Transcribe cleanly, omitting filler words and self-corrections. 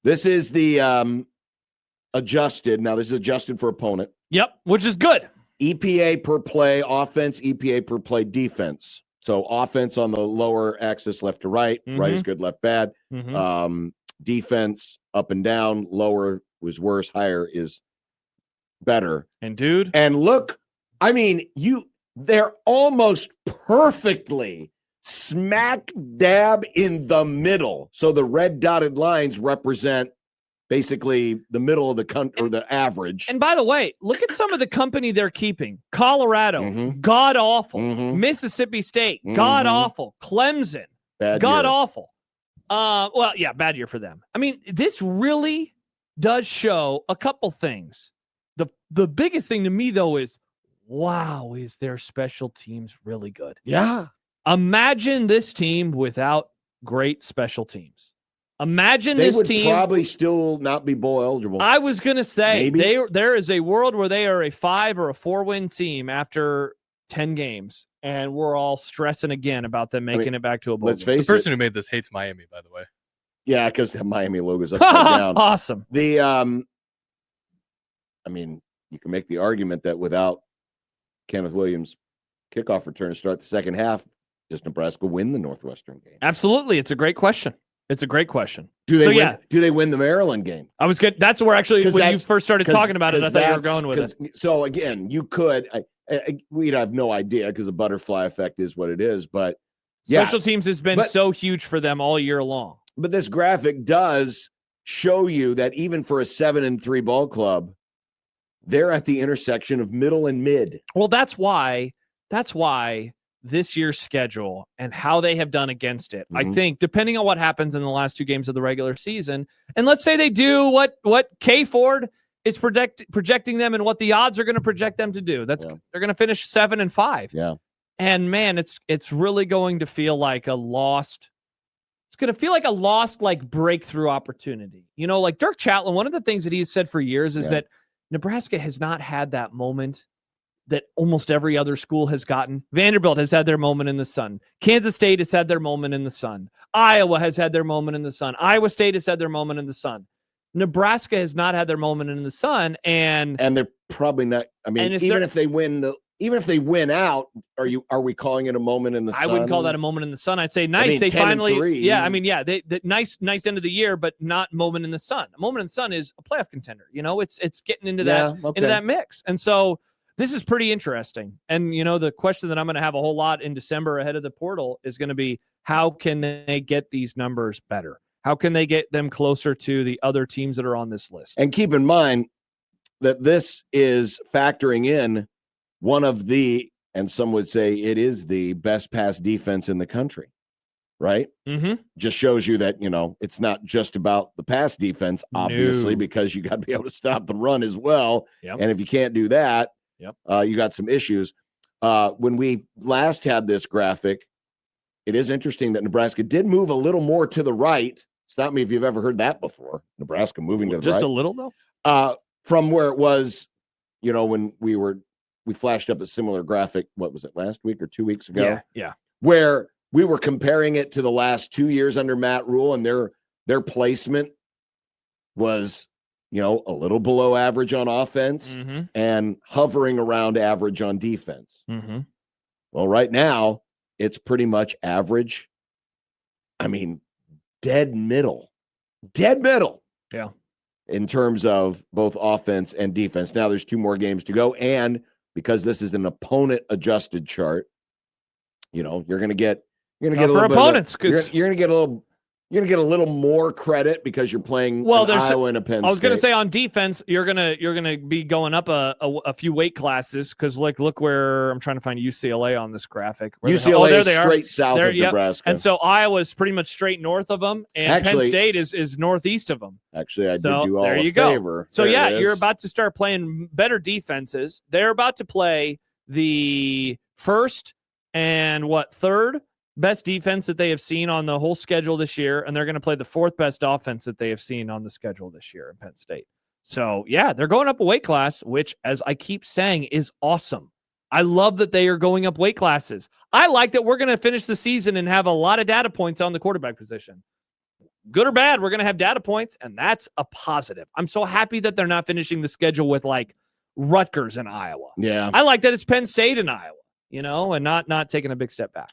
This is the adjusted. Now, this is adjusted for opponent. Yep, which is good. EPA per play offense, EPA per play defense. So offense on the lower axis, left to right. Right is good, left bad. Defense up and down. Lower was worse. Higher is better. And look, I mean, they're almost perfectly smack dab in the middle. So the red dotted lines represent basically the middle of the country, or the average. And by the way, look at some of the company they're keeping. Colorado, god awful. Mississippi State, god awful. Clemson, god awful. Well, yeah, bad year for them. I mean, this really does show a couple things. The biggest thing to me, though, is, wow, is their special teams really good? Yeah. Imagine this team without great special teams. Imagine this team. They would probably still not be bowl eligible. I was going to say, maybe. There is a world where they are a 5 or a 4-win team after 10 games, and we're all stressing again about them making it back to a bowl. Let's face it. The person who made this hates Miami, by the way. Yeah, because the Miami logo's upside down. Awesome. I mean, you can make the argument that without Kenneth Williams' kickoff return to start the second half, does Nebraska win the Northwestern game? Absolutely. It's a great question. Do they win the Maryland game? I was good. That's where actually when you first started talking about it, I thought you were going with it. So again, you could. We'd have no idea because the butterfly effect is what it is. But special teams has been so huge for them all year long. But this graphic does show you that even for a 7-3 ball club, they're at the intersection of middle and mid. Well, that's why this year's schedule and how they have done against it, I think, depending on what happens in the last 2 games of the regular season, and let's say they do what K Ford is projecting them and what the odds are going to project them to do. They're going to finish 7-5. Yeah. And man, it's really going to feel like a lost. It's going to feel like a lost breakthrough opportunity. You know, like Dirk Chatelain, one of the things that he's said for years is that Nebraska has not had that moment that almost every other school has gotten. Vanderbilt has had their moment in the sun. Kansas State has had their moment in the sun. Iowa has had their moment in the sun. Iowa State has had their moment in the sun. Nebraska has not had their moment in the sun, and they're probably not. I mean, even if they win out, are we calling it a moment in the sun? I wouldn't call that a moment in the sun. I'd say nice. I mean, they finally, 10-3. Yeah. I mean, yeah, nice end of the year, but not moment in the sun. A moment in the sun is a playoff contender. You know, it's getting into that mix, and so this is pretty interesting. And you know, the question that I'm going to have a whole lot in December ahead of the portal is going to be, how can they get these numbers better? How can they get them closer to the other teams that are on this list? And keep in mind that this is factoring in one of the, and some would say it is the best pass defense in the country, right? Just shows you that, you know, it's not just about the pass defense, obviously, because you got to be able to stop the run as well. And if you can't do that, you got some issues. When we last had this graphic, it is interesting that Nebraska did move a little more to the right. Stop me if you've ever heard that before. Nebraska moving to the right. Just a little, though? From where it was, you know, when we flashed up a similar graphic, what was it, last week or 2 weeks ago? Yeah. Where we were comparing it to the last 2 years under Matt Rule, and their placement was, you know, a little below average on offense and hovering around average on defense. Well, right now, it's pretty much average. I mean, dead middle. Yeah. In terms of both offense and defense. Now there's 2 more games to go. And because this is an opponent adjusted chart, you know, you're going to get a little bit opponents, you're going to get a little more credit because you're playing Iowa and a Penn State. I was going to say on defense, you're gonna be going up a few weight classes because look where I'm trying to find UCLA on this graphic. UCLA is straight south of Nebraska, and so Iowa's pretty much straight north of them, and Penn State is northeast of them. Actually, I did you all a favor. So you're about to start playing better defenses. They're about to play the first and third best defense that they have seen on the whole schedule this year, and they're going to play the 4th best offense that they have seen on the schedule this year in Penn State. So, yeah, they're going up a weight class, which, as I keep saying, is awesome. I love that they are going up weight classes. I like that we're going to finish the season and have a lot of data points on the quarterback position. good or bad, we're going to have data points, and that's a positive. I'm so happy that they're not finishing the schedule with like Rutgers in Iowa. Yeah. I like that it's Penn State in Iowa, and not taking a big step back.